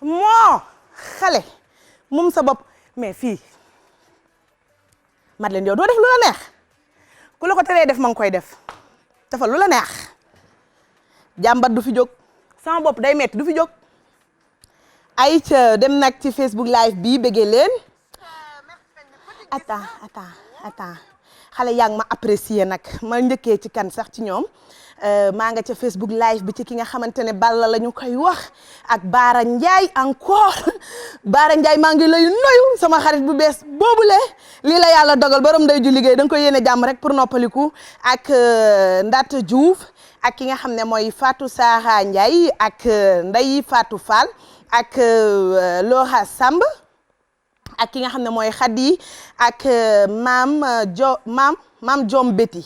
moo xale moom sa bopp mais fii Madeleine yow doo def lu la neex ku la ko teree def ma ngi koy def dafa lu la neex jàmbat du fi jóg sama bopp day metti du fi jóg ay ca dem nag ci Facebook live bi bëggee leen attends xale yaa ngi ma apprécier nag ma njëkkee ci kan sax ci ñoom maa nga ca Facebook live bi ci ki nga xamante ne Balla la ñu koy wax ak Baara Ndiaye encore Baara Ndiaye maa ngi lay nuyu sama xarit bu bees boobule lii la yàlla dogal borom day ju liggéey da nga koy yéene jàmm rek pour noppaliku ak Ndata Diouf ak ki nga xam ne mooy Fatou Sahara Ndiaye ak Ndeye Fatou Fall ak Laura Samb ak ki nga xam ne mooy Khady ak maam Jom Betty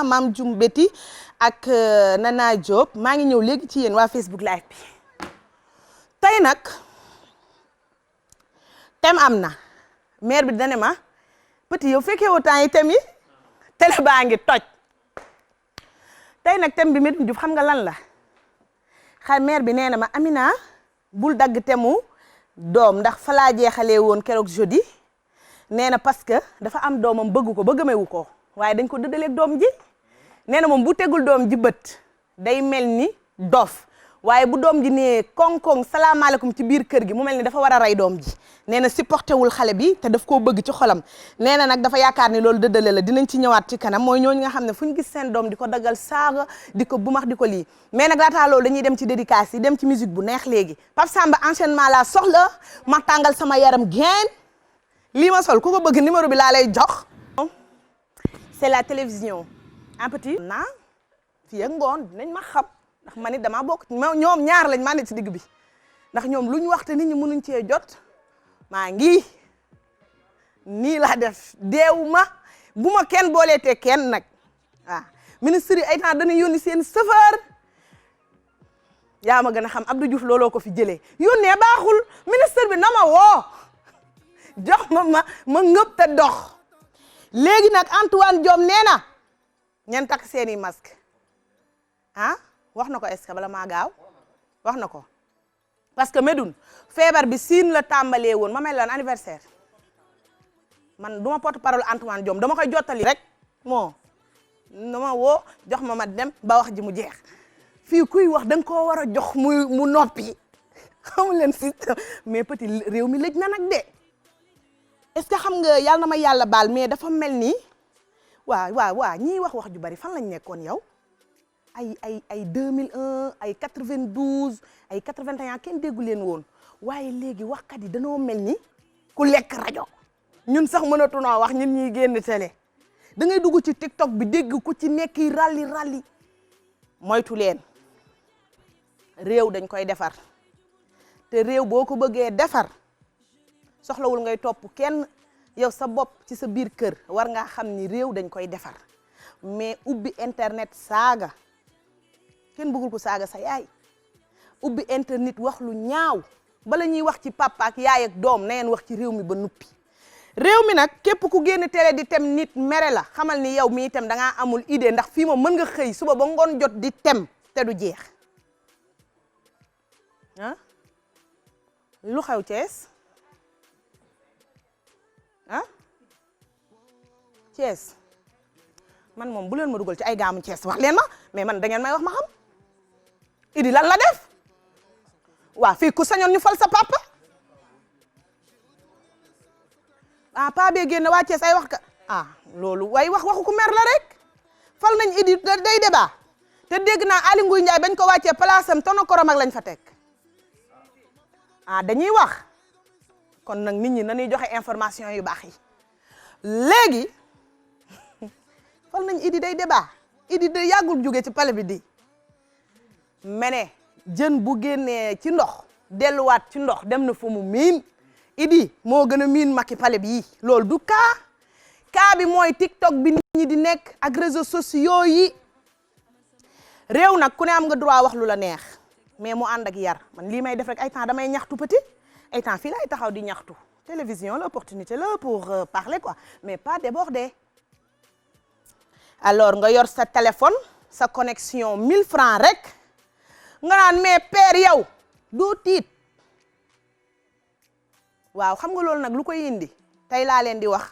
maam Jum Betty ak Nana Diop maa ngi ñëw léegi ci yéen waa Facebook live bi tey nag thème am na maire bi dane ma petit yow fekkee woo temps yi thème yi télé baa ngi toj tey nag thème bi Medoune Diouf xam nga lan la maire bi nee na ma Amina bul dagg thème doom ndax fa laa jeexalee woon keroog jeudi nee na parce que dafa am doomam bëgg ko ba gëmewu ko waaye dañ ko dëddaleeg doom ji nee na moom bu tegul doom ji bët day mel ni dof waaye bu doom ji nee koŋ-koŋ salaamaaleykum ci biir kër gi mu mel ni dafa war a rey doom ji nee na supporté wul xale bi te daf koo bëgg ci xolam nee na nag dafa yaakaar ni loolu dëddale la dinañ ci ñëwaat ci kanam mooy ñooñu nga xam ne fu ñu gis seen doom di ko daggal saaga di ko bumax di ko lii mais nag laataa loolu dañuy dem ci dédicace yi dem ci musique bu neex léegi Pape Samba enchaînement la soxla ma tàngal sama yaram geen lii ma sol ku ko bëgg numéro bi laa lay jox c'est la télévision un petit na fii ak ngoon dinañ ma xam ndax man it damaa bokk ñoom ñaar lañ maa ne ci digg bi ndax ñoom lu ñu waxte nit ñi mënuñ cee jot maa ngi nii laa def deewu ma bu ma kenn booleetee kenn nag waaw ministre yi ay temps dañuy yónni seen chauffeur yaa ma gën a xam Abdou Diouf looloo ko fi jëlee yónnee baaxul ministre bi na ma woo jox ma ngëb te dox léegi nag Antoine Diome nee na ñen takk seeni masque wax na ko est-ce que bala maa gaaw wax na ko parce que Medoune feebar bi siin la tàmbalee woon ma mel lan anniversaire man du ma porte parole Antoine Diome dama koy jottali rek moo dama woo jox ma dem ba wax ji mu jeex fii kuy wax da nga koo war a jox mu noppi xamu leen système mais petit réew mi lëj na nag de est-ce que xam nga yàlla na ma yàlla baal mais dafa mel ni waa ñiy wax ju bari fan lañ nekkoon yow ay 2001 ay 92 ay 81 kenn déggu leen woon waaye léegi waxkat yi danoo mel ni ku lekk rajo ñun sax mënatunoo wax ñun ñuy génn télé da ngay dugg ci TikTok bi dégg ku ci nekk ralli moytu leen réew dañ koy defar te réew boo ko bëggee defar soxlawul ngay topp kenn yow sa bopp ci sa biir kër war ngaa xam ni réew dañ koy defar mais ubbi internet saaga kenn bëggul ko saaga sa yaay ubbi internet wax lu ñaaw bala ñuy wax ci papa ak yaay ak doom na ngeen wax ci réew mi ba nuppi réew mi nag képp ku génn télé di tem nit mere la xamal ni yow mi itam da ngaa amul idée ndax fii moom mën nga xëy suba ba ngoon jot di tem te du jeex lu xew Thiès Thiès man moom bu leen ma dugal ci ay gaamu Thiès wax leen ma mais man da ngeen may wax ma xam Idi lan la def waa fii ku sañoon ñu fal sa papa pa bee génn waa Thiès ay wax ka loolu way waxu ku mer la rek fal nañ Idi day débat te dégg naa Aly Ngouille Ndiaye bañ ko wàccee place am tono korom ak lañ fa teg dañuy wax kon nag nit ñi nañuy joxe information yu baax yi léegi fal nañ Idi day débat Idi de yàggul jóge ci pale bi di mene jën bu génnee ci ndox delluwaat ci ndox dem na fu mu miin Idi moo gën a miin Macky pale bi loolu du kaa bi mooy TikTok bi nit ñi di nekk ak réseaux sociaux yi réew nag ku ne am nga droit wax lu la neex mais mu ànd ak yar man lii may def rek ay temps damay ñaxtu petit ay temps fii laay taxaw di ñaxtu télévision l'opportunité là pour parler quoi mais pas déborder alors nga yor sa téléphone sa connexion 1000 francs rek nga naan mais père yow doo tiit waaw xam nga loolu nag lu koy indi tey laa leen di wax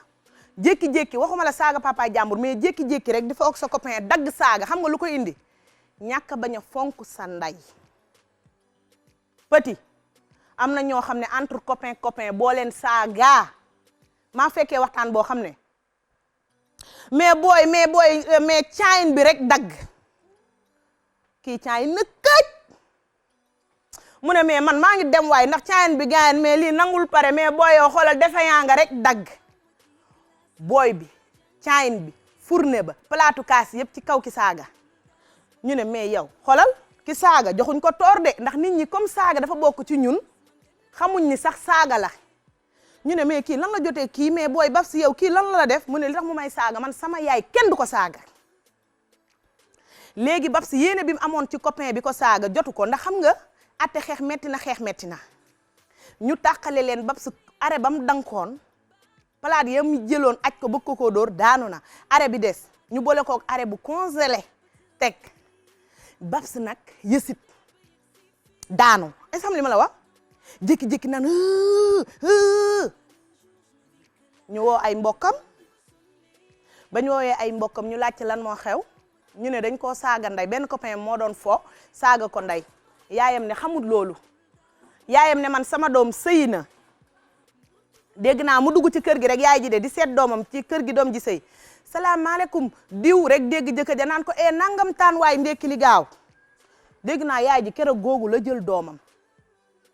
jékki-jékki waxuma la saaga papa jàmbur mais jékki-jékki rek dafa ak sa copain dagg saaga xam nga lu koy indi ñàkk bañ a fonk sa ndey petit am na ñoo xam ne entre copain boo leen saaga maa fekkee waxtaan boo xam ne mais caayin bi rek dagg kii caayin na këj mu ne mais man maa ngi dem waay ndax caayin bi gaayen mais lii nangul pare mais booy yow xoolal defe yaa nga rek dagg booy bi caayin bi fourne ba palaatu kaas yëpp ci kaw ki saaga ñu ne mais yow xoolal ki saaga joxuñ ko toor de ndax nit ñi comme saaga dafa bokk ci ñun xamuñ ni sax saaga la ñu ne mais kii lan la jotee kii mais booy baf si yow kii lan la def mu ne li tax mu may saaga man sama yaay kenn du ko saaga léegi baf si yéene bi mu amoon ci copain bi ko saaga jotu ko ndax xam nga atte xeex metti na ñu tàqale leen baf si are ba mu dankoon palaat ya mu jëloon aj ko bëgg ko koo dóor daanu na are bi des ñu boole kook are bu congelé teg baf si nag yësit daanu est-ce que xam li ma la wax jékki-jékki naan ñu woo ay mbokkam ba ñu woowee ay mbokkam ñu laajte lan moo xew ñu ne dañ koo saaga ndey benn copain moo doon fo saaga ko ndey yaayam ne xamul loolu yaayam ne man sama doom sëy na dégg naa mu dugg ci kër gi rek yaay ji de di seet doomam ci kër gi doom ji sëy salaamaaleykum diw rek dégg jëkkër ja naan ko nangam taan waay ndekki li gaaw dégg naa yaay ji keroog googu la jël doomam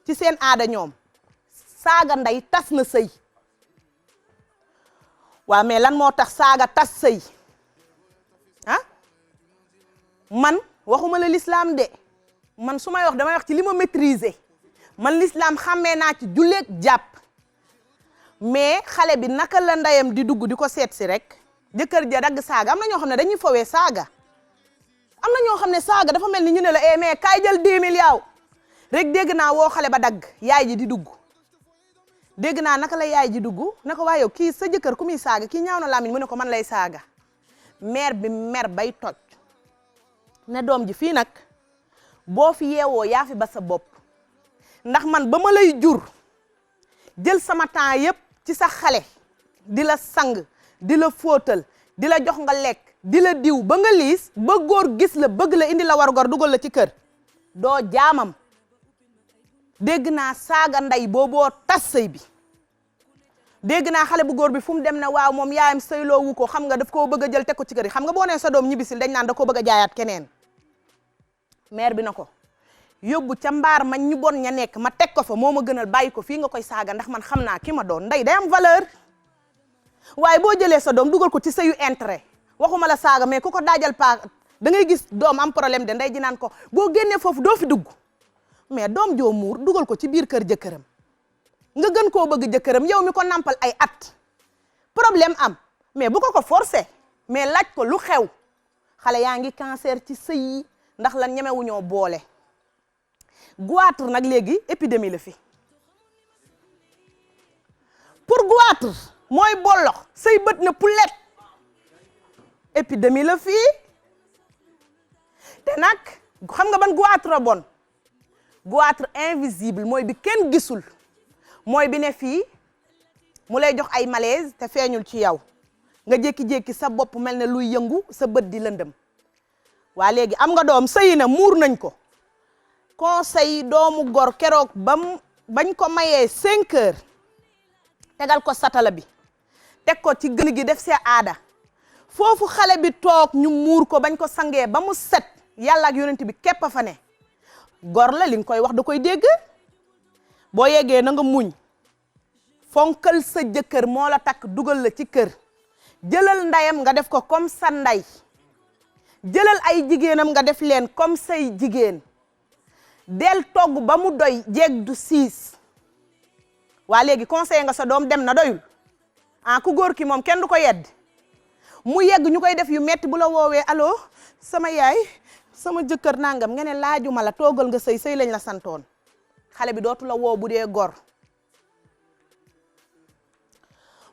ci seen aada ñoom saaga ndey tas na sëy waaw mais lan moo tax saaga tas sëy ah man waxuma la l'islam de man su may wax damay wax ci li ma maîtriser man l'islam xàmmee naa ci julleeg jàpp mais xale bi naka la ndeyam di dugg di ko seet si rek jëkkër ja dagg saaga am na ñoo xam ne dañuy fowee saaga am na ñoo xam ne saaga dafa mel ni ñu ne la mais kaay jël 10 000 yaaw rek dégg naa woo xale ba dagg yaay ji di dugg dégg naa naka la yaay ji dugg ne ko waaye yow kii sa jëkkër ku muy saaga kii ñaaw na làmmiñ mu ne ko man lay saaga mère bi mer bay toj ne doom ji fii nag boo fi yeewoo yaa fi ba sa bopp ndax man ba ma lay jur jël sama temps yépp ci sa xale di la sang di la fóotal di la jox nga lekk di la diw ba nga liis ba góor gis la bëgg la indi la war gor dugal la ci kër doo jaamam dégg naa saaga ndey booboo tas sëy bi dégg naa xale bu góor bi fu mu dem ne waaw moom yaayam sëyloo wu ko xam nga daf koo bëgg a jël teg ko ci kër yi xam nga boo nee sa doom ñibbisil dañ naan da koo bëgg a jaayaat keneen mère bi na ko yóbbu ca mbaar ma ñu bon ña nekk ma teg ko fa moo ma gënal bàyyi ko fii nga koy saaga ndax man xam naa ki ma doon ndey day am valeur waaye boo jëlee sa doom dugal ko ci sëyu intérêt waxuma la saaga mais ku ko daajal paa da ngay gis doom am problème de ndey ji naan ko boo génnee foofu doo fi dugg mais doom joo muur dugal ko ci biir kër jëkkëram nga gën koo bëgg jëkkëram yow mi ko nampal ay at problème am mais bu ko forcer mais laaj ko lu xew xale yaa ngi cancer ci sëy yi ndax lan ñemewuñoo boole goitre nag léegi épidémie la fi pour goitre mooy bollox say bët na poulet épidémie la fii te nag xam nga ban goitre bon goitre invisible mooy bi kenn gisul mooy bi ne fii mu lay jox ay malaise te feeñul ci yow nga jékki-jékki sa bopp mel ne luy yëngu sa bët di lëndëm waa léegi am nga doom sëyi na muur nañ ko conseil doomu gor keroog bañ ko mayee 5 heures tegal ko satala bi teg ko ci gën gi def see aada foofu xale bi toog ñu muur ko bañ ko sangee ba mu set yàlla ak yonent bi képp a fa ne gor la li nga koy wax da koy dégg boo yeggee na nga muñ fonkal sa jëkkër moo la takk dugal la ci kër jëlal ndeyam nga def ko comme sa ndey jëlal ay jigéenam nga def leen comme say jigéen del togg ba mu doy jeeg du siis waa léegi conseillé nga sa doom dem na doyul ku góor ki moom kenn du ko yedd mu yegg ñu koy def yu metti bu la woowee allo sama yaay sama jëkkër nangam nga ne laajuma la toogal nga sëy lañ la santoon xale bi dootu la woo bu dee gor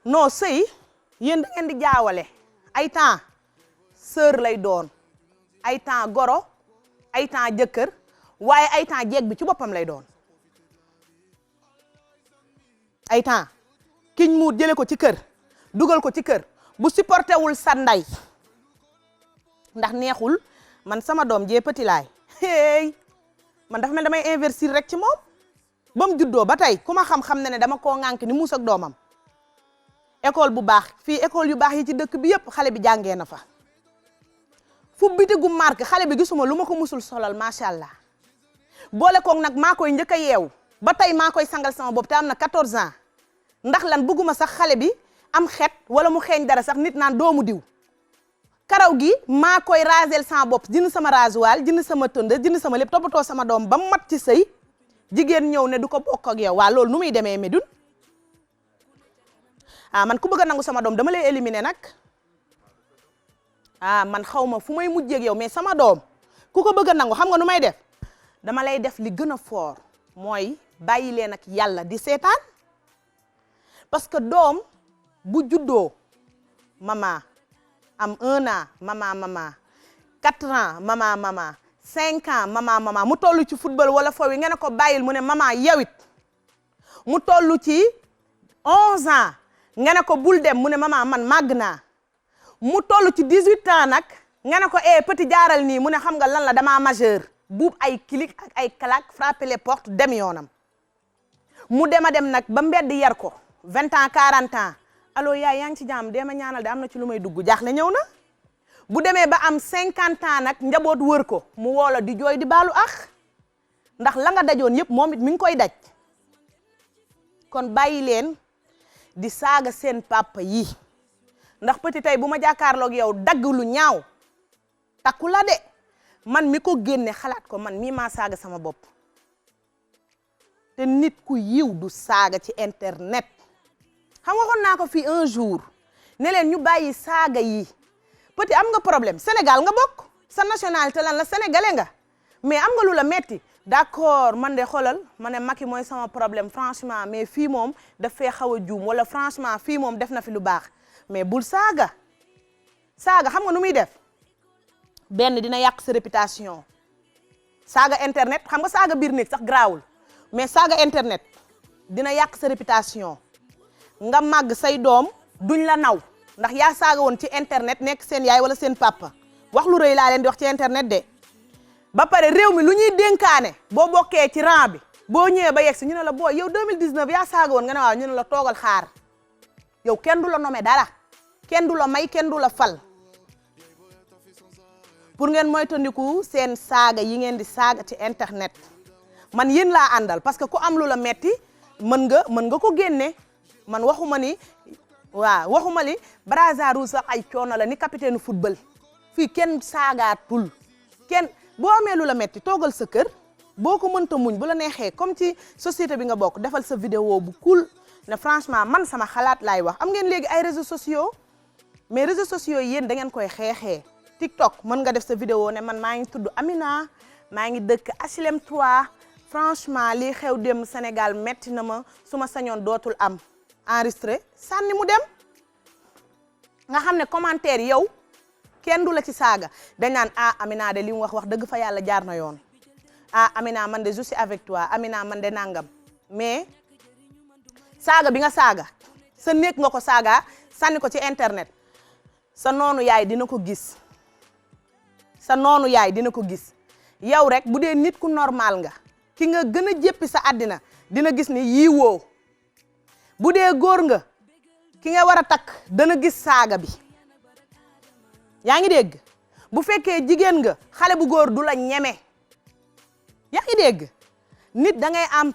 non sëy yéen da ngeen di jaawale ay temps sœur lay doon ay temps goro ay temps jëkkër waaye ay temps jeeg bi ci boppam lay doon ay temps kiñ muut jële ko ci kër dugal ko ci kër bu supporté wul sa ndey ndax neexul man sama doom jee petit laay hey man dafa mel damay investir rek ci moom ba mu juddoo ba tey ku ma xam-xam ne dama koo ŋànk ni muus ak doomam école bu baax fii école yu baax yi ci dëkk bi yëpp xale bi jàngee na fa fu bitigu marque xale bi gisuma lu ma ko musul solal macha allah boole koog nag maa koy njëkk a yeewu ba tey maa koy sangal sama bopp te am na 14 ans ndax lan bëgguma sax xale bi am xet wala mu xeeñ dara sax nit naan doomu diw karaw gi maa koy rasel sama bopp jënd sama rasoir jënd sama tonde jënd sama lépp toppatoo sama doom ba mat ci sëy jigéen ñëw ne du ko bokk ak yow waa loolu nu muy demee Médoune man ku bëgg a nangu sama doom dama lay éliminer nag man xaw ma fu may mujjee ak yow mais sama doom ku ko bëgg a nangu xam nga nu may def dama lay def li gën a fort mooy bàyyi leen ak yàlla di seetaan parce que doom bu juddoo mama am 1 an mama 4 ans mama 5 ans mama mu toll ci football wala foofu nga ne ko bàyyil mu ne mama yawit mu toll ci 11 ans nga ne ko bul dem mu ne mama man màgg naa mu toll ci 18 ans nag nga ne ko petit jaaral nii mu ne xam nga lan la damaa majeur buub ay clic ak ay claque frapper les portes dem yoonam mu dem nag ba mbedd yar ko 20 ans 40 ans allo yaay yaa ngi ci jàmm dee ma ñaanal de am na ci lu may dugg jaaxle ñëw na bu demee ba am 50 ans nag njaboot wër ko mu woola di jooy di baalu ax ndax la nga dajoon yëpp moom it mi ngi koy daj kon bàyyi leen di saaga seen papa yi ndax petit tey bu ma jàkkaarloog yow dagg lu ñaaw takku la de man mi ko génne xalaat ko man mii maa saaga sama bopp te nit ku yiw du saaga ci internet xam nga waxoon naa ko fii un jour ne leen ñu bàyyi saaga yi petit am nga problème Sénégal nga bokk sa nationalité lan la sénégalais nga mais am nga lu la metti d'accord man de xoolal ma ne Macky mooy sama problème franchement mais fii moom daf fee xaw a juum wala franchement fii moom def na fi lu baax mais bul saaga xam nga nu muy def benn dina yàq sa réputation saaga internet xam nga saaga biir néeg sax garaawul mais saaga internet dina yàq sa réputation nga màgg say doom duñ la naw ndax yaa saaga woon ci internet nekk seen yaay wala seen papa wax lu rëy laa leen di wax ci internet de ba pare réew mi lu ñuy dénkaane boo bokkee ci rang bi boo ñëwee ba yegg si ñu ne la booy yow 2019 yaa saaga woon nga ne waaw ñu ne la toogal xaar yow kenn du la nommé dara kenn du la may kenn du la fal pour ngeen moytandiku seen saaga yi ngeen di saaga ci internet man yéen laa àndal parce que ku am lu la metti mën nga ko génne man waxuma ni Brazzaville Rouge sax ay coono la ni capitaine football fii kenn saagaatul kenn boo amee lu la metti toogal sa kër boo ko mënta muñ bu la neexee comme ci société bi nga bokk defal sa vidéo bu cool ne franchement man sama xalaat laay wax am ngeen léegi ay réseaux sociaux mais réseaux sociaux yéen da ngeen koy xeexee TikTok mën nga def sa vidéo ne man maa ngi tudd Amina maa ngi dëkk HLM 3 franchement lii xew dem Sénégal metti na ma su ma sañoon dootul am enregistré sànni mu dem nga xam ne commentaire yow kenn du la ci saaga dañ naan Amina de li mu wax dëgg fa yàlla jaar na yoon Amina man de je suis avec toi Amina man de nangam mais saaga bi nga saaga sa néeg nga ko saaga sànni ko ci internet sa noonu yaay dina ko gis yow rek bu dee nit ku normal nga ki nga gën a jéppi sa àddina dina gis ni yii woo bu dee góor nga ki nga war a takk dana gis saaga bi yaa ngi dégg bu fekkee jigéen nga xale bu góor du la ñeme yaa ngi dégg nit da ngay am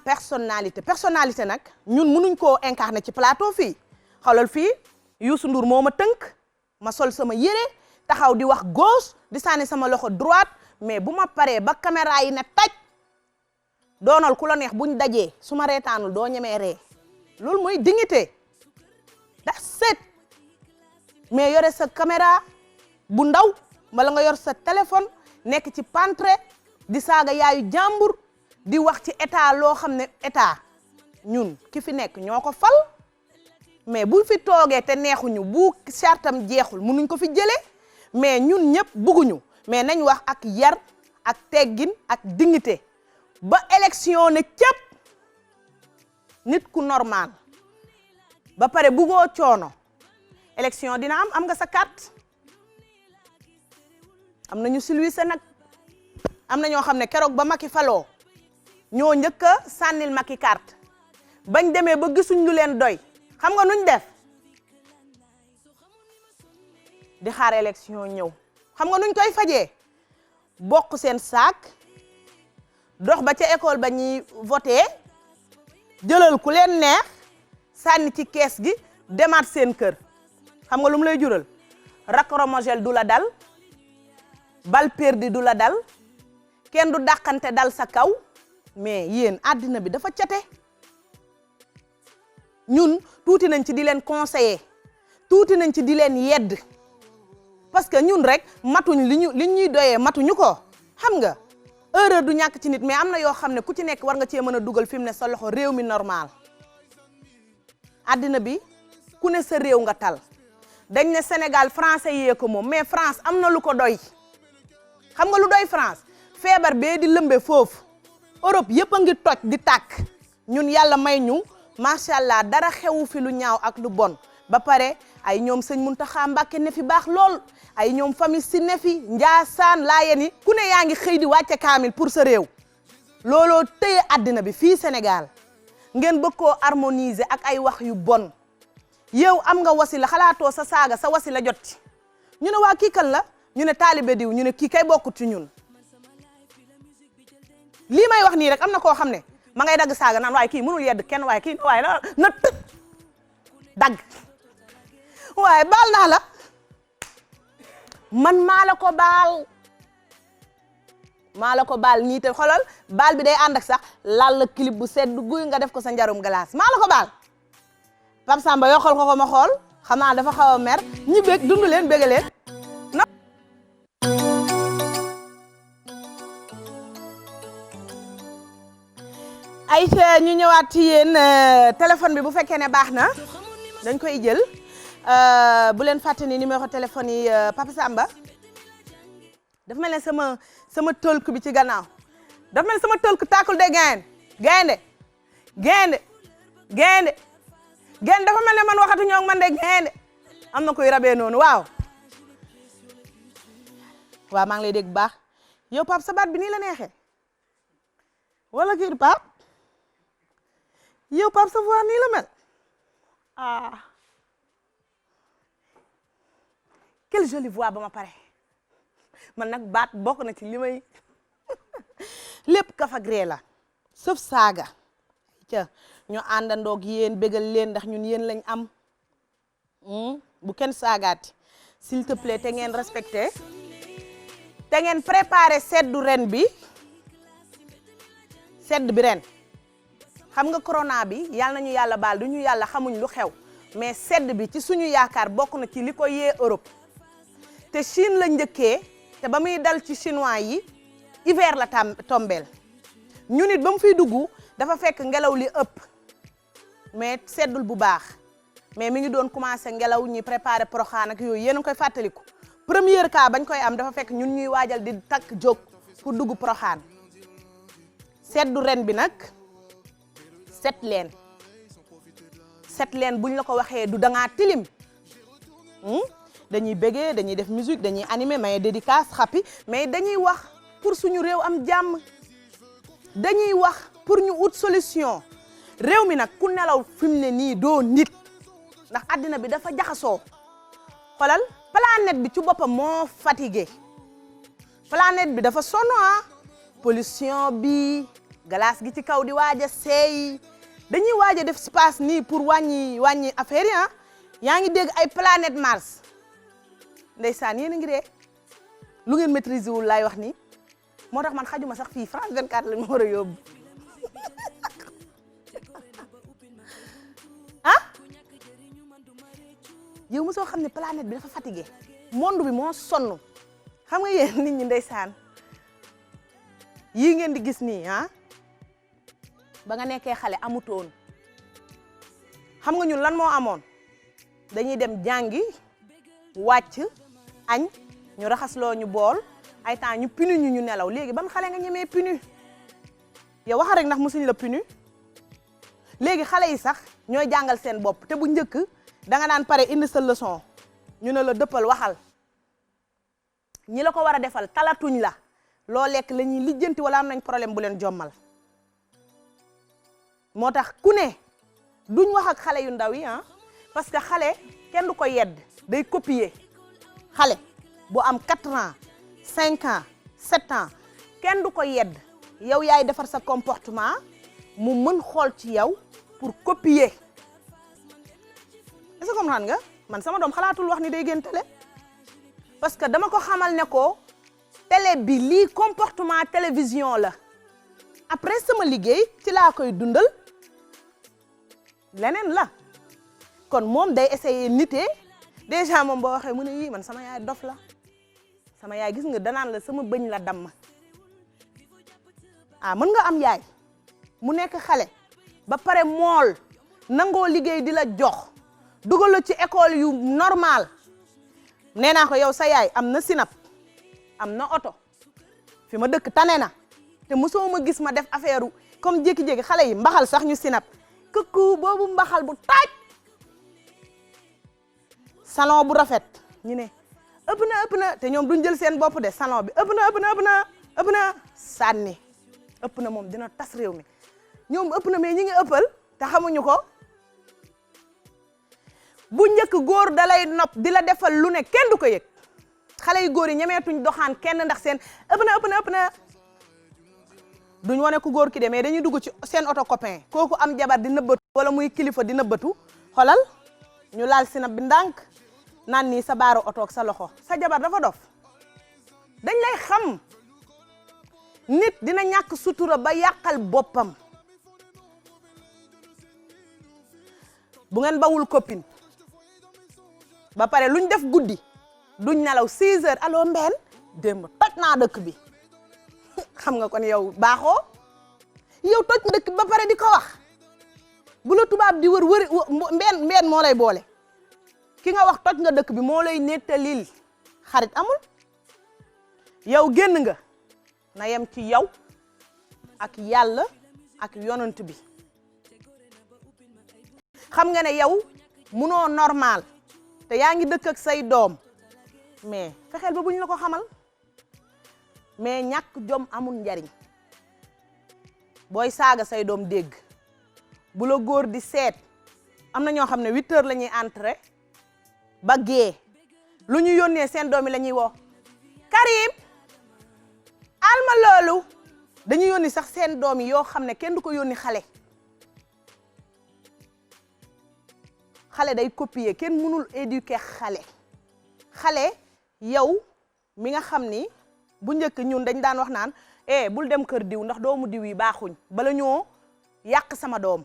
personnalité nag ñun mënuñ koo incarner ci plateau fii xoolal fii Youssou Ndour moo ma tënk ma sol sama yére taxaw di wax gauche di sànni sama loxo droite mais bu ma paree ba caméra yi ne taj doonal ku la neex buñ dajee su ma reetaanul doo ñemee ree loolu mooy dignité that's it mais yore sa caméra bu ndaw wala nga yor sa téléphone nekk ci pantre di saaga yaayu jàmbur di wax ci état loo xam ne état ñun ki fi nekk ñoo ko fal mais bu fi toogee te neexuñu bu sartam jeexul mënuñ ko fi jëlee mais ñun ñëpp bugguñu mais nañ wax ak yar ak teggin ak dignité ba élection ne cëpp nit ku normal ba pare buggoo coono élection dina am nga sa carte am na ñu silwise nag am na ñoo xam ne keroog ba Macky faloo ñoo njëkk a sànnil Macky carte bañ demee ba gisuñ lu leen doy xam nga nuñ def di xaar élection ñëw xam nga nuñ koy fajee bokk seen saak dox ba ca école ba ñuy voté jëlal ku leen neex sànni ci kees gi demaat seen kër xam nga lu mu lay jural lacrymogène du la dal balle perdue du la dal kenn du dàqante dal sa kaw mais yéen àddina bi dafa cate ñun tuuti nañ ci di leen conseiller tuuti nañ ci di leen yedd parce que ñun rek matuñ li ñuy doyee matuñu ko xam nga erreur du ñàkk ci nit mais am na yoo xam ne ku ci nekk war nga cee mën a dugal fi mu ne sa loxo réew mi normal àddina bi ku ne sa réew nga tal dañ ne Sénégal français yee ko moom mais France am na lu ko doy xam nga lu doy France feebar bee di lëmbe foofu Europe yëpp a ngi toj di tàkk ñun yàlla may ñu macha allah dara xewu fi lu ñaaw ak lu bon ba pare ay ñoom sëñ Muntaxa Mbàkke ne fi baax lool ay ñoom famille si ne fi Njaasaan Laayeen yi ku ne yaa ngi xëy di wàcce kaamil pour sa réew looloo téye àddina bi fii Sénégal ngeen bëgg koo harmoniser ak ay wax yu bon yow am nga wasila xalaatoo sa saaga sa wasila jot ci ñu ne waa kii kan la ñu ne taalibe diw ñu ne kii kay bokkut ci ñun lii may wax nii rek am na koo xam ne ma ngay dagg saaga naan waaye kii mënul yedd kenn waaye kii waaye na tëj dagg waaye baal naa la man maa la ko baal nii te xolal baal bi day ànd ak sax laal la clip bu sedd guy nga def ko sa njarum glace maa la ko baal Pape Samba yoo xool ko ma xool xam naa dafa xaw a mer ñi bég dund leen bége leen ayca ñu ñëwaat ci yéen téléphone bi bu fekkee ne baax na dañ koy jël bu leen fàtte ni numéro téléphone yi Papa Samba dafa mel ne sama tëlk bi ci gannaaw dafa mel ne sama tëlk tàkkul de gaynde dafa mel ne man waxatu ñoo man de gaynde am na koy rabee noonu waaw maa ngi lay dégg bu baax yow Pape sa baat bi nii la neexee wala kii Pape yow Pape sa voix nii la mel quelle jolie voix ba ma pare man nag baat bokk na ci li may lépp kafagree la sauf saaga ca ñu àndandoog yéen bégal leen ndax ñun yéen lañ am bu kenn saagaati s'il te plaît te ngeen respecté te ngeen préparé seddu ren bi sedd bi ren xam nga corona bi yàlla nañu yàlla baal du ñu yàlla xamuñ lu xew mais sedd bi ci suñu yaakaar bokk na ci li ko yee Europe te Chine la njëkkee te ba muy dal ci chinois yi hiver la tombeel ñu nit ba mu fiy dugg dafa fekk ngelaw li ëpp mais seddul bu baax mais mi ngi doon commencé ngelaw ñi préparé Porokhane ak yooyu yéen a ngi koy fàttaliku premier cas bañ koy am dafa fekk ñun ñuy waajal di takk jóg pour dugg Porokhane seddu ren bi nag set leen buñ la ko waxee du dangaa tilim dañuy bégee dañuy def musique dañuy animer mais dédicace xappi mais dañuy wax pour suñu réew am jàmm dañuy wax pour ñu ut solution réew mi nag ku nelaw fi mu ne nii doo nit ndax àddina bi dafa jaxasoo xolal planète bi ci boppam moo fatigué planète bi dafa sonn pollution bi glace gi ci kaw di waaj a seey dañuy waaj a def espace nii pour wàññi affaire yi yaa ngi dégg ay planète Mars ndeysaan yéen a ngi ree lu ngeen maîtriser wul laay wax nii moo tax man xajuma sax fii France 24 lañ ma war a yóbbu yow mosoo xam ne planète bi dafa fatigué monde bi moo sonn xam nga yéen nit ñi ndeysaan yii ngeen di gis nii ba nga nekkee xale amutoon xam nga ñun lan moo amoon dañuy dem jàngi wàcc añ ñu raxasloo ñu bool ay temps ñu pinu ñu nelaw léegi ban xale nga ñemee pinu yow waxa rek ndax musuñ la pinu léegi xale yi sax ñooy jàngal seen bopp te bu njëkk da nga daan pare indi sa leçon ñu ne la dëppal waxal ñi la ko war a defal talatuñ la loo lekk la ñuy lijjanti wala am nañ problème bu leen jommal moo tax ku ne duñ wax ak xale yu ndaw yi parce que xale kenn du ko yedd day copier xale bu am 4 ans 5 ans 7 ans kenn du ko yedd yow yaay defar sa comportement mu mën xool ci yow pour copier est-ce que comprendre nga man sama doom xalaatul wax ni day génn télé parce que dama ko xamal ne ko télé bi lii comportement télévision la après sama liggéey ci laa koy dundal leneen la kon moom day essayer nité déjà moom boo waxee mu ne yii man sama yaay dof la sama yaay gis nga danaan la sama bëñ la damm mën nga am yaay mu nekk xale ba pare mool nangoo liggéey di la jox dugal la ci école yu normal nee naa ko yow sa yaay am na sinap am na oto fi ma dëkk tane na te mosoo ma gis ma def affaire comme jékki-jékki xale yi mbaxal sax ñu sinap këkku boobu mbaxal bu taaj salon bu rafet ñu ne ëpp na te ñoom duñ jël seen bopp de salon bi ëpp na sànni ëpp na moom dina tas réew mi ñoom ëpp na mais ñi ngi ëppal te xamuñu ko bu njëkk góor dalay nopp di la defal lu ne kenn du ko yëg xale yu góor yi ñemeetuñ doxaan kenn ndax seen ëpp na duñ wane ku góor ki de mais dañuy dugg ci seen auto copain kooku am jabar di nëbbatu wala muy kilifa di nëbbatu xolal ñu laal sinap bi ndànk naan nii sa baaru oto ak sa loxo sa jabar dafa dof dañ lay xam nit dina ñàkk sutura ba yàqal boppam bu ngeen bawul copine ba pare luñ def guddi duñ nelaw 6 heures allo mbeen démb toj naa dëkk bi xam nga kon yow baaxoo yow toj dëkk ba pare di ko wax bu la tubaab di wëri mbeen moo lay boole ki nga wax toj nga dëkk bi moo lay nettalil xarit amul yow génn nga na yem ci yow ak yàlla ak yonent bi xam nga ne yow munoo normal te yaa ngi dëkk ak say doom mais fexeel ba buñ la ko xamal mais ñàkk jom amul njariñ booy saaga say doom dégg bu la góor di seet am na ñoo xam ne 8 heures la ñuy entrer ba gée lu ñu yónnee seen doom yi la ñuy woo Karim alma loolu dañuy yónni sax seen doom yi yoo xam ne kenn du ko yónni xale day copier kenn mënul éduquer xale yow mi nga xam ni bu njëkk ñun dañ daan wax naan bul dem kër diw ndax doomu diw yi baaxuñ bala ñoo yàq sama doom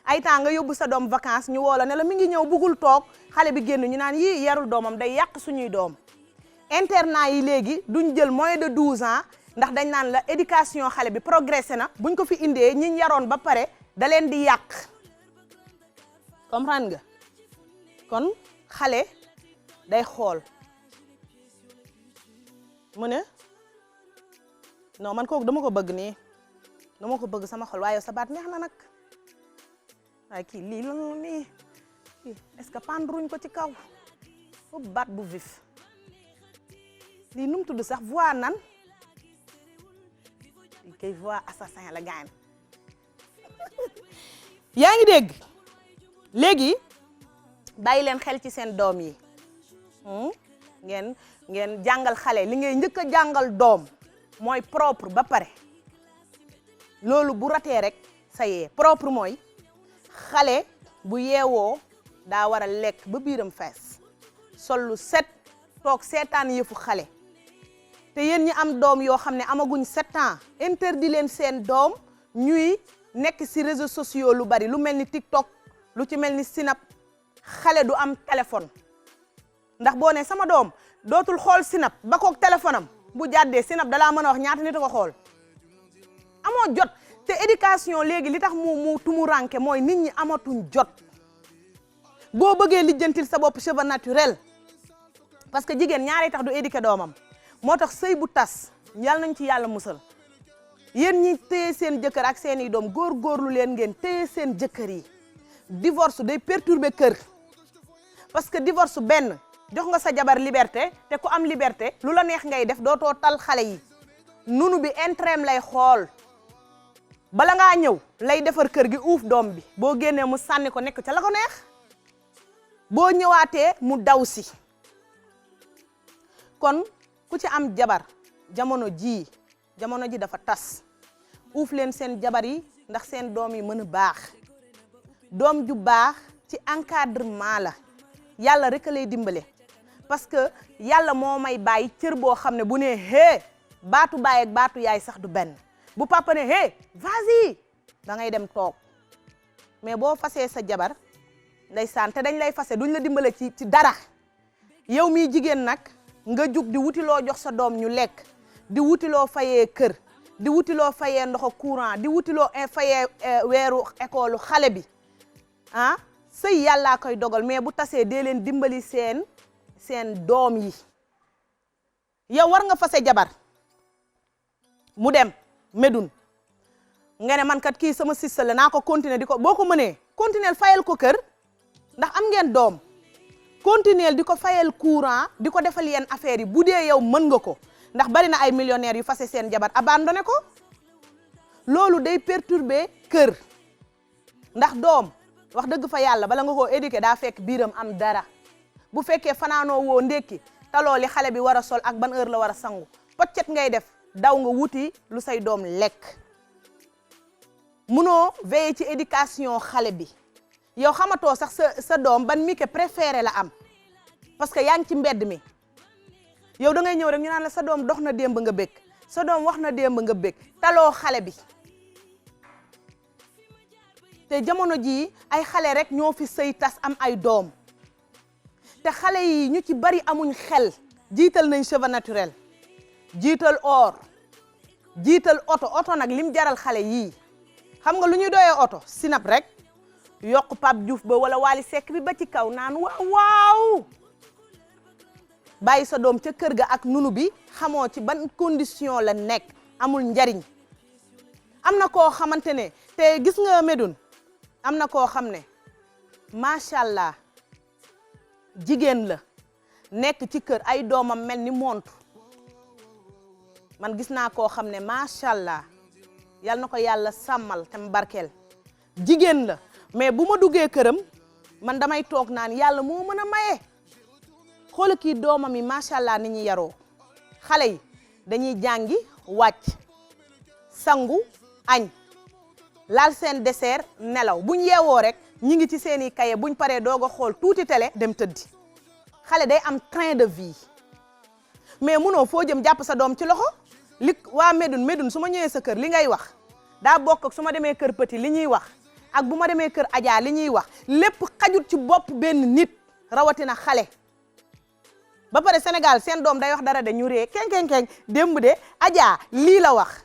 ay temps nga yóbbu sa doom vacances ñu woo la ne la mi ngi ñëw bugul toog xale bi génn ñu naan yii yarul doomam day yàq suñuy doom internat yi léegi duñ jël moins de 12 ans ndax dañ naan la éducation xale bi progressé na buñ ko fi indee ñi yaroon ba pare da leen di yàq comprendre nga kon xale day xool mu ne non man kooku dama ko bëgg nii dama ko bëgg sama xol waaye sa baat neex na nag waaye kii lii lan la nii est-ce que pendruñ ko ci kaw foofu baat bu vif lii nu mu tudd sax voix nan lii kay voix assassin la gaañ yaa ngi dégg léegi bàyyi leen xel ci seen doom yi ngeen jàngal xale li ngay njëkk a jàngal doom mooy propre ba pare loolu bu ratee rek ça y est propre mooy xale bu yeewoo daa war a lekk ba biiram fees sol lu set toog seetaan yëfu xale te yéen ñi am doom yoo xam ne amaguñ 7 ans interdit leen seen doom ñuy nekk ci réseaux sociaux lu bari lu mel ni TikTok lu ci mel ni Snap xale du am téléphone ndax boo ne sama doom dootul xool Snap ba koog téléphone am bu jàddee Snap dalaa mën a wax ñaata nit a ko xool amoo jot te éducation léegi li tax mu tumuranke mooy nit ñi amatuñ jot boo bëggee lijjantil sa bopp cheveux naturel parce que jigéen ñaari tax du éduquer doomam moo tax sëy bu tas yal nañ ci yàlla musal yéen ñi téye seen jëkkër ak seeni doom góorgóorlu leen ngeen téye seen jëkkër yi divorce day perturber kër parce que divorce benn jox nga sa jabar liberté te ku am liberté lu la neex ngay def dootoo tal xale yi nunu bi intérêt lay xool bala ngaa ñëw lay defar kër gi uuf doom bi boo génnee mu sànni ko nekk ca la ko neex boo ñëwaatee mu daw si kon ku ci am jabar jamono ji dafa tas uuf leen seen jabar yi ndax seen doom yi mën a baax doom ju baax ci encadrement la yàlla rek a lay dimbale parce que yàlla moo may bàyyi cër boo xam ne bu ne hee baatu baay ak baatu yaay sax du benn bu papa ne hee vas-y da ngay dem toog mais boo fasee sa jabar ndeysaan te dañ lay fase duñ la dimbale ci dara yow miy jigéen nag nga jug di wutiloo jox sa doom ñu lekk di wutiloo fayee kër di wutiloo fayee ndox courant di wutiloo fayee weeru école xale bi ah sëy yàllaa koy dogal mais bu tasee dee leen dimbali seen doom yi yow war nga fase jabar mu dem Médoune nga ne man kat kii sama sista la naa ko continuer di ko boo ko mënee continuer fayal ko kër ndax am ngeen doom continuer di ko fayal courant di ko defal yenn affaires yi bu dee yow mën nga ko ndax bari na ay millionnaires yu fase seen jabar abandonné ko loolu day perturber kër ndax doom wax dëgg fa yàlla bala nga koo éduquer daa fekk biiram am dara bu fekkee fanaanoo woo ndékki taloo li xale bi war a sol ak ban heure la war a sangu poccet ngay def daw nga wuti lu say doom lekk munoo veiller ci éducation xale bi yow xamatoo sax sa doom ban mike préféré la am parce que yaa ngi ci mbedd mi yow da ngay ñëw rek ñu naan la sa doom dox na démb nga bëgg sa doom wax na démb nga bëgg taloo xale bi te jamono jii ay xale rek ñoo fi sëy tas am ay doom te xale yi ñu ci bari amuñ xel jiital nañ cheveux naturel jiital or jiital oto nag lim jaral xale yii xam nga lu ñuy doyee oto sinap rek yokk Pape Diouf ba wala Wally Seck bi ba ci kaw naan waaw bàyyi sa doom ca kër ga ak nunu bi xamoo ci ban condition la nekk amul njariñ am na koo xamante ne te gis nga Médoune am na koo xam ne macha allah jigéen la nekk ci kër ay doomam mel ni montu man gis naa koo xam ne macha allah yal na ko yàlla sàmmal te mu barkeel jigéen la mais bu ma duggee këram man damay toog naan yàlla moo mën a maye xoola kii doomam yi macha allah ni ñuy yaroo xale yi dañuy jàngi wàcc sangu añ laal seen dessert nelaw buñ yeewoo rek ñi ngi ci seeni kaye buñ paree doog a xool tuuti télé dem tëddi xale day am train de vie mais munoo foo jëm jàpp sa doom ci loxo li waa Médoune su ma ñëwee sa kër li ngay wax daa bokk ak su ma demee kër Petit li ñuy wax ak bu ma demee kër Adja li ñuy wax lépp xajut ci bopp benn nit rawatina xale ba pare Sénégal seen doom day wax dara de ñu ree keng démb de Adja lii la wax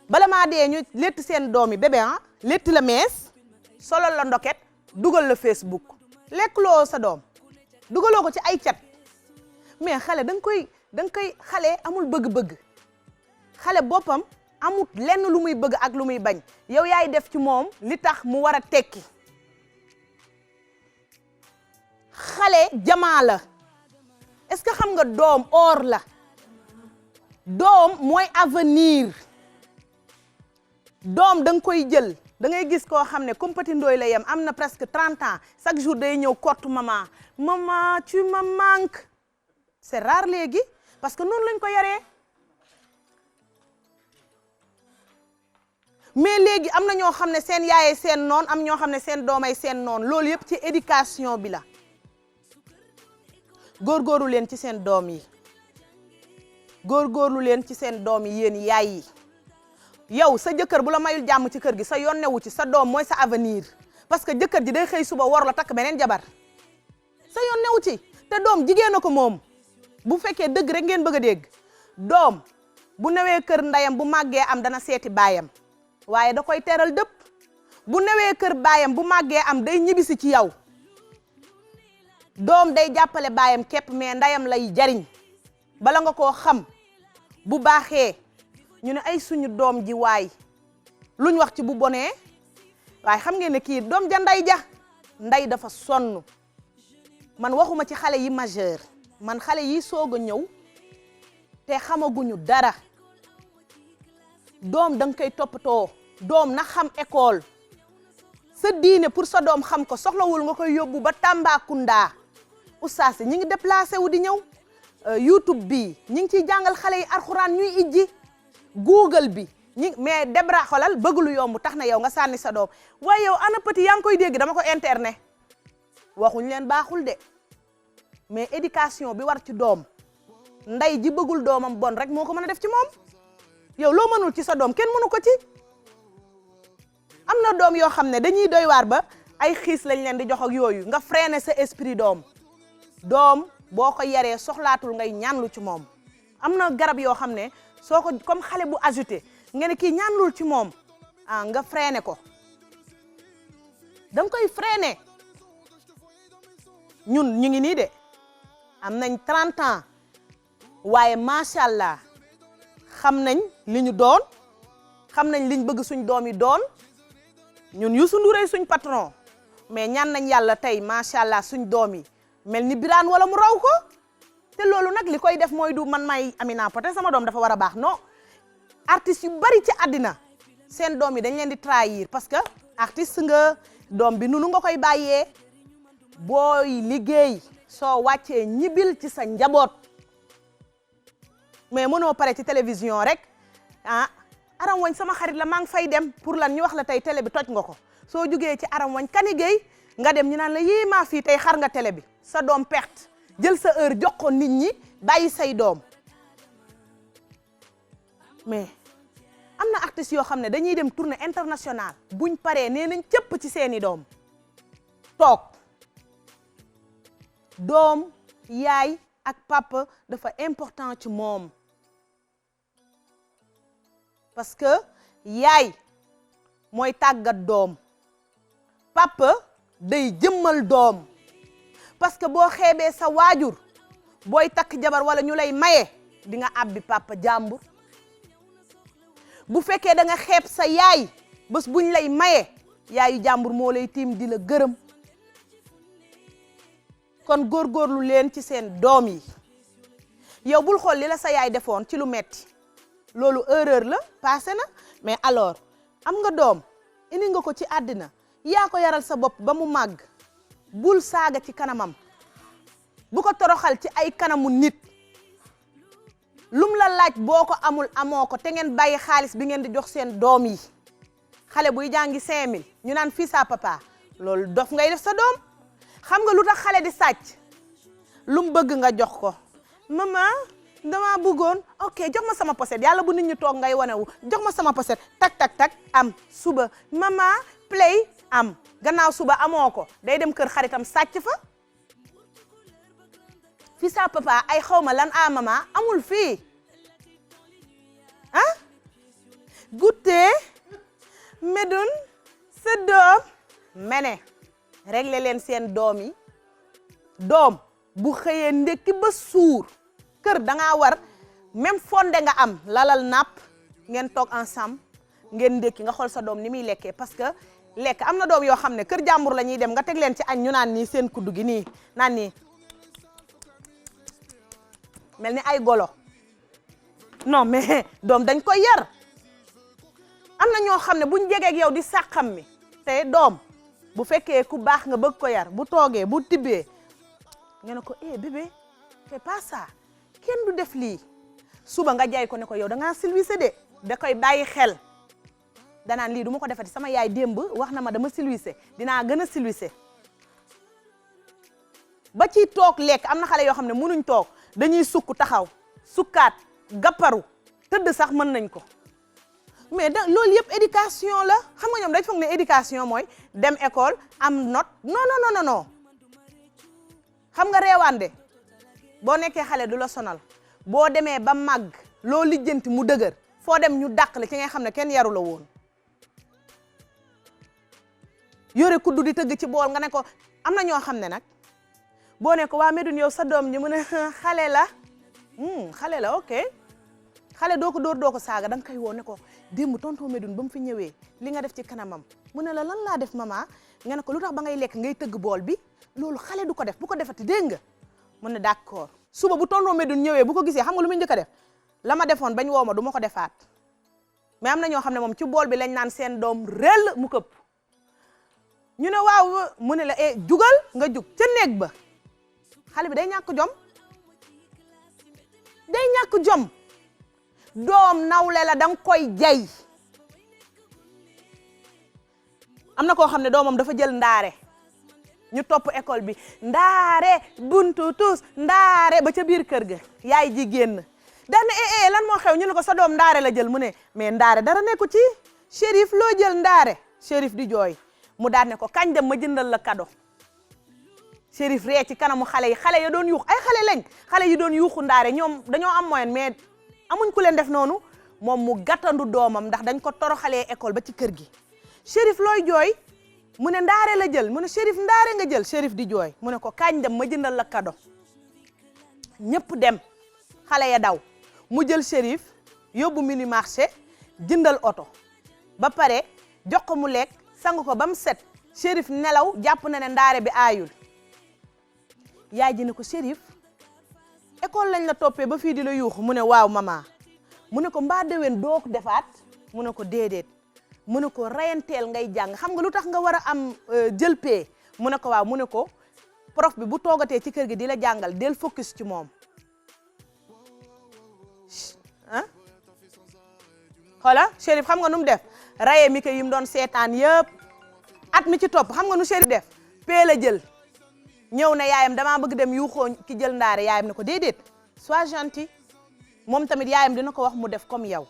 bala maa dee ñu létt seen doom yi bébé létt la mees solol la ndoket dugal la Facebook lekk loo sa doom dugaloo ko ci ay cat mais xale da nga koy xale amul bëgg-bëgg xale boppam amut lenn lu muy bëgg ak lu muy bañ yow yaay def ci moom li tax mu war a tekki xale jamaa la est-ce que xam nga doom or la doom mooy avenir doom da nga koy jël da ngay gis koo xam ne comme Petit Ndoye la yem am na presque 30 ans chaque jour day ñëw kottu maman tu me manques c'est rare léegi parce que noonu lañ ko yaree mais léegi am na ñoo xam ne seen yaayee seen noon am ñoo xam ne seen doomay seen noon loolu yëpp ci éducation bi la góorgóorlu leen ci seen doom yi góorgóorlu leen ci seen doom yi yéen yaay yi yow sa jëkkër bu la mayul jàmm ci kër gi sa yoon newu ci sa doom mooy sa avenir parce que jëkkër ji day xëy suba war la takk beneen jabar sa yoon newu ci te doom jigéen a ko moom bu fekkee dëgg rek ngeen bëgg a dégg doom bu newee kër ndeyam bu màggee am dana seeti baayam waaye da koy teral dëpp bu newee kër baayam bu màggee am day ñibbisi ci yow doom day jàppale baayam képp mais ndeyam lay jariñ bala nga koo xam bu baaxee ñu ne ay suñu doom ji waay luñ wax ci bu bonee waaye xam ngeen ne kii doom ja nday dafa sonn. Man waxuma ci xale yi majeur, man xale yi soog a ñëw te xamaguñu dara. Doom danga koy toppatoo, doom na xam école. Sa diine pour sa doom xam ko soxlawul nga koy yóbbu ba Tambacounda. Oustaz ñi ngi déplacé wu di ñëw. YouTube bi ñi ngi ciy jàngal xale yi alxuraan ñuy ijji. Google bi mais Debra xolal bëgg lu yomb tax na yow nga sànni sa doom waaye yow ana petit yaa ngi koy dégg dama ko internet waxuñ leen baaxul de mais éducation bi war ci doom nday ji bëggul doomam bon rek moo ko mën a def ci moom yow loo mënul ci sa doom kenn mënu ko ci. am na doom yoo xam ne dañuy doy waar ba ay xiis lañ leen di jox ak yooyu nga freiner sa esprit doom boo ko yaree soxlaatul ngay ñaanlu ci moom. am na garab yoo xam ne soo ko comme xale bu agité nga ne kii ñaanlul ci moom nga freiner ko danga koy freiner. ñun ñu ngi nii de am nañ 30 ans waaye macha allah xam nañ li ñu doon xam nañ liñ bëgg suñ doom yi doon ñun Youssou Ndour suñ patron mais ñaan nañ yàlla tey macha allah suñ doom yi mel ni Birane wala mu raw ko te loolu nag li koy def mooy du man may Amina Poté sama doom dafa war a baax non artistes yu bari ci àddina seen doom yi dañ leen di trahir parce que artiste nga doom bi nunu nga koy bàyyee. Booy liggéey soo wàccee ñibil ci sa njaboot mais mënoo pare ci télévision rek aram wañ sama xarit la maa ngi fay dem pour lan ñu wax la tey télé bi toj nga ko soo jugee ci aram wañ Kani Gueye nga dem ñu naan la yii maa fii tey xar nga télé bi sa doom perte jël sa heure jox ko nit ñi bàyyi say doom mais am na artistes yoo xam ne dañuy dem tournée internationale buñ paree nee nañ cëpp ci seeni doom toog. Doom yaay ak papa dafa important ci moom parce que yaay mooy tàggat doom papa day jëmmal doom parce que boo xeebee sa waajur booy takk jabar wala ñu lay maye di nga abbi papa jàmbur bu fekkee da nga xeeb sa yaay bés buñ lay maye yaayu jàmbur moo lay tiim di la gërëm. kon góorgóorlu leen ci seen doom yi yow bul xool li la sa yaay defoon ci lu metti loolu erreur la passé na mais alors am nga doom indi nga ko ci àddina yaa ko yaral sa bopp ba mu màgg bul saaga ci kanamam bu ko toroxal ci ay kanamu nit lum la laaj boo ko amul amoo ko te ngeen bàyyi xaalis bi ngeen di jox seen doom yi xale buy jàngi 5000 ñu naan fii sa papa loolu dof ngay def sa doom. xam nga lu tax xale di sàcc lu mu bëgg nga jox ko maman dama bëggoon ok jox ma sama pochette yàlla bu nit ñi toog ngay wane wu jox ma sama pochette tak am suba maman play am gannaaw suba amoo ko day dem kër xaritam sàcc fa fi sa papa ay xawma lan maman amul fii goûter medun sa doom mene réglé leen seen doom yi doom bu xëyee ndekki ba suur kër da ngaa war même fonde nga am lalal napp ngeen toog ensemble ngeen ndekki nga xool sa doom ni muy lekkee parce que lekk am na doom yoo xam ne kër jàmbur la ñuy dem nga teg leen ci añ ñu naan nii seen kuddu gi nii naan nii mel ni ay golo non mais doom dañ koy yar am na ñoo xam ne buñ jegeeg yow di sàqam mi te doom bu fekkee ku baax nga bëgg ko yar bu toogee bu tibbee nga ne ko bébé c'est pas ça kenn du def lii suba nga jaay ko ne ko yow da ngaa silwise de da koy bàyyi xel danaan lii du ma ko defati sama yaay démb wax na ma dama silwise dinaa gën a silwise ba ci toog lekk am na xale yoo xam ne mënuñ toog dañuy sukk taxaw sukkaat gapparu tëdd sax mën nañ ko mais loolu yëpp éducation la xam nga ñoom dañ foog ne éducation mooy dem école am note non xam nga reewaande boo nekkee xale du la sonal boo demee ba màgg loo lijjanti mu dëgër foo dem ñu dàq la ci nga xam ne kenn yaru la woon yore kuddu di tëgg ci bool nga ne ko am na ñoo xam ne nag boo ne ko waa Médoune yow sa doom ñi mu ne xale la ok xale doo ko dóor doo ko saaga da nga koy woo ne ko démb tonton Medoune ba mu fi ñëwee li nga def ci kanamam mu ne la lan laa def maman nga ne ko lu tax ba ngay lekk ngay tëgg bool bi loolu xale du ko def bu ko defati dégg nga mu ne d'accord suba bu tonton Medoune ñëwee bu ko gisee xam nga lu muy njëkk a def la ma defoon bañ woo ma du ma ko defaat mais am na ñoo xam ne moom ci bool bi lañ naan seen doom rel mu këpp ñu ne waaw mu ne la jugal nga jug ca néeg ba xale bi day ñàkk jom doom nawle la danga koy jay am na koo xam ne doomam dafa jël ndaare ñu topp école bi ndaare buntu tus ndaare ba ca biir kër ga yaay ji génn daan ne lan moo xew ñu ne ko sa doom ndaare la jël mu ne mais ndaare dara nekku ci Chérif loo jël ndaare Chérif di jooy mu daan ne ko kañ dem ma jëndal la cadeau Chérif ree ci kanamu xale ya doon yuux ay xale lañ xale yi doon yuuxu ndaare ñoom dañoo am moyen mais amuñ ku leen def noonu moom mu gàttandu doomam ndax dañ ko toroxalee école ba ci kër gi Chérif looy jooy mu ne ndaare la jël mu ne Chérif ndaare nga jël Chérif di jooy mu ne ko kañ dem ma jëndal la cadeau ñëpp dem xale ya daw mu jël Chérif yóbbu mini marché jëndal oto ba pare jox ko mu lekk sang ko ba mu set Chérif nelaw jàpp na ne ndaare bi aayul yaay ji ne ko Chérif école lañ la toppee ba fii di la yuuxu mu ne waaw maman mu ne ko mbaa déwén doo ko defaat mu ne ko déedéet mu ne ko rayanteel ngay jàng xam nga lu tax nga war a am jël pee mu ne ko waaw mu ne ko prof bi bu toogatee ci kër gi di la jàngal del focus ci moom ah xoola Chérif xam nga nu mu def raye mi ko yi mu doon seetaan yëpp at mi ci topp xam nga nu Chérif def pee la jël ñëw na yaayam damaa bëgg dem yuuxoo ki jël ndaare yaayam ne ko déedéet sois gentil moom tamit yaayam dina ko wax mu def comme yow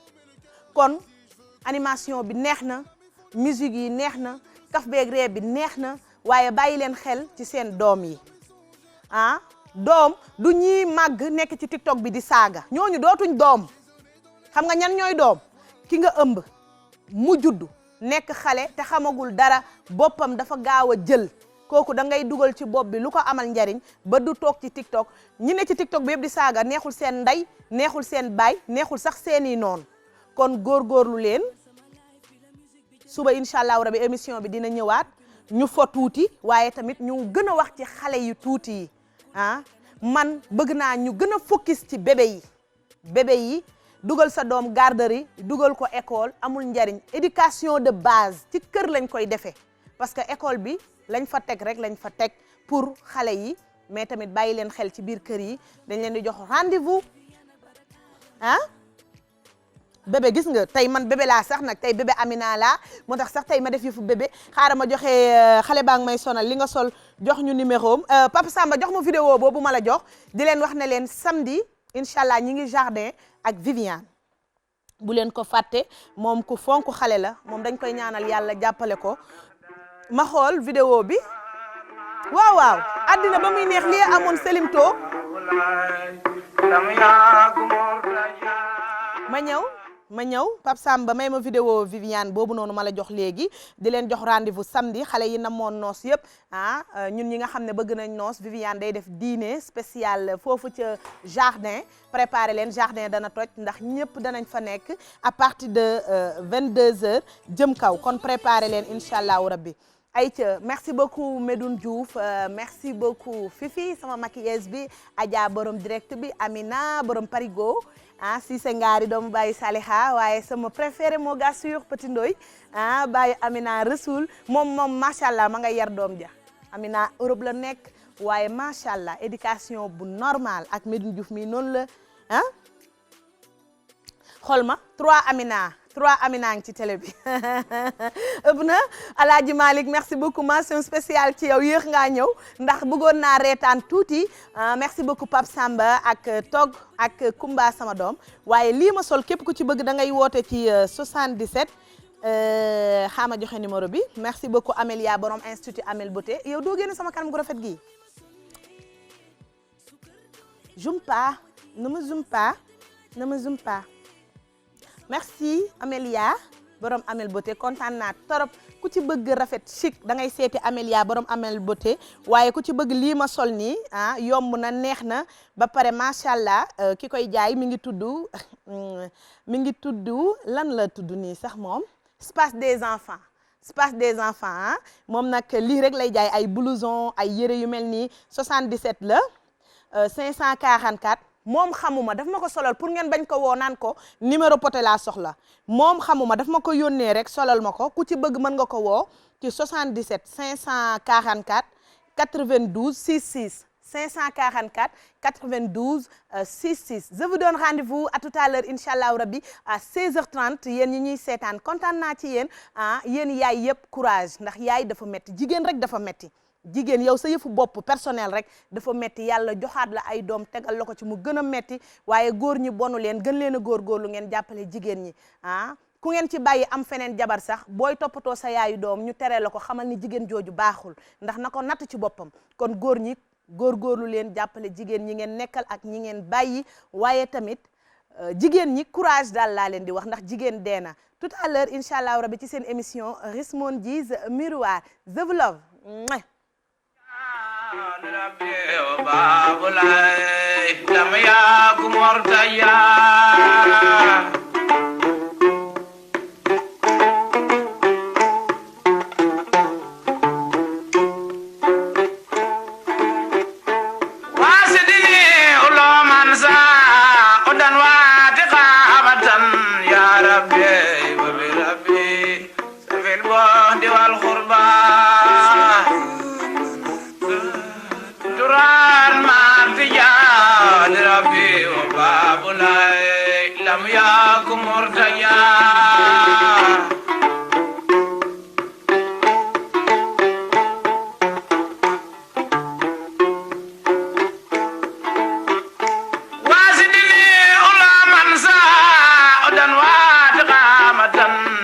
kon animation bi neex na musique yi neex na kaf beeg ree bi neex na waaye bàyyi leen xel ci seen doom yi ah doom du ñuy màgg nekk ci TikTok bi di saaga ñooñu dootuñ doom xam nga ñan ñooy doom ki nga ëmb mu juddu nekk xale te xamagul dara boppam dafa gaaw a jël kooku da ngay dugal ci bopp bi lu ko amal njariñ ba du toog ci TikTok ñi ne ci TikTok bi yëpp di saaga neexul seen ndey neexul seen baay neexul sax seeni noonu kon góorgóorlu leen suba incha allahu rabi émission bi dina ñëwaat ñu fo tuuti waaye tamit ñu gën a wax ci xale yu tuuti yi ah man bëgg naa ñu gën a focus ci bébé yi dugal sa doom garderie dugal ko école amul njariñ éducation de base ci kër lañ koy defee parce que école bi lañ fa teg rek lañ fa teg pour xale yi mais tamit bàyyi leen xel ci biir kër yi dañ leen di jox rendez-vous ah bébé gis nga tey man bébé laa sax nag tey bébé Amina laa moo tax sax tey ma def yëfu bébé xaaral ma joxe xale baa ngi may sonal li nga sol jox ñu numéro am Papa Samba jox ma vidéo boobu ma la jox di leen wax ne leen samedi incha allah ñi ngi jardin ak Viviane bu leen ko fàtte moom ku fonk xale la moom dañ koy ñaanal yàlla jàppale ko ma xool vidéo bi waaw addina ba muy neex lii amoon Selimto ma ñëw Pape Samba may ma vidéo Viviane boobu noonu ma la jox léegi di leen jox rendez-vous samedi xale yi namoon noos yëpp ñun ñi nga xam ne bëgg nañ noos Viviane day def dîner spécial foofu ca jardin préparé leen jardin dana toj ndax ñëpp danañ fa nekk à partir de 22h jëm kaw kon préparé leen incha allahu rabbi ayca merci beaucoup Medoune Diouf merci beaucoup Fifi sama maquilleuse bi Adja borom direct bi Amina borom Parigo Cissé Ngari doomu Baye Saliha waaye sama préféré moo gas sur Petit Ndoy Baye Amina Rasoul moom macha allah ma nga yar doom ja Amina Europe la nekk waaye macha allah éducation bu normal ak Medoune Diouf mi noonu la xool ma 3 Amina ngi ci télé bi ëpp na Alaaji Malick merci beaucoup mention spéciale ci yow yéex ngaa ñëw ndax bëggoon naa reetaan tuuti merci beaucoup Pape Samba ak Tog ak Kumba sama doom waaye lii ma sol képp ku ci bëgg da ngay woote ci 77 xaama joxe numéro bi merci beaucoup Amélia borom institut Amel Beauté yow doo génne sama kanam gu rafet gi zoom pas ne me zoom pas merci Amélia borom Amel Beauté kontaan naa torop ku ci bëgg rafet chic da ngay seeti Amélia borom Amel Beauté waaye ku ci bëgg lii ma sol nii yomb na neex na ba pare macha allah ki koy jaay mi ngi tudd lan la tudd nii sax moom Espace des enfants moom nag lii rek lay jaay ay blouson ay yére yu mel nii 77 la 544 moom xamuma daf ma ko solal pour ngeen bañ ko woo naan ko numéro poté laa soxla moom xamuma daf ma ko yónnee rek solal ma ko ku ci bëgg mën nga ko woo ci 77 544 92 66 544 92 66 je vous donne rendez-vous à tout à l'heure inchallah rabbi à 16h30 yéen ñi ñuy seetaan kontaan naa ci yéen yéen yaay yëpp courage ndax yaay dafa metti jigéen rek dafa metti jigéen yow sa yëfu bopp personnel rek dafa metti yàlla joxaat la ay doom tegal la ko ci mu gën a metti waaye góor ñi bonu leen gën leen a góorgóorlu ngeen jàppale jigéen ñi ku ngeen ci bàyyi am feneen jabar sax booy toppatoo sa yaayu doom ñu tere la ko xamal ni jigéen jooju baaxul ndax na ko natt ci boppam kon góor ñi góorgóorlu leen jàppale jigéen ñi ngeen nekkal ak ñi ngeen bàyyi waaye tamit jigéen ñi courage daal laa leen di wax ndax jigéen dee na tout à l'heure incha allah rabi ci seen émission Rismon Djizz Miroir The Love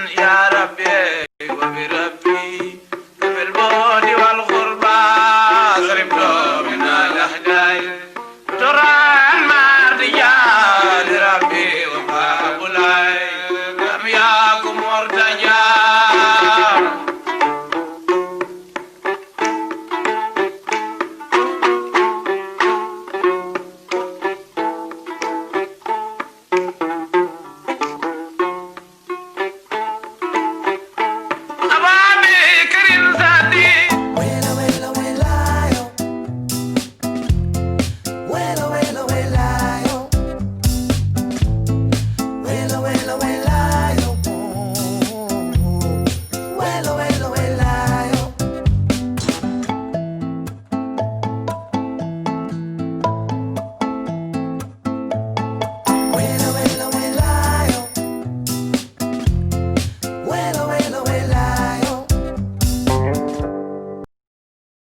Ya Rabbi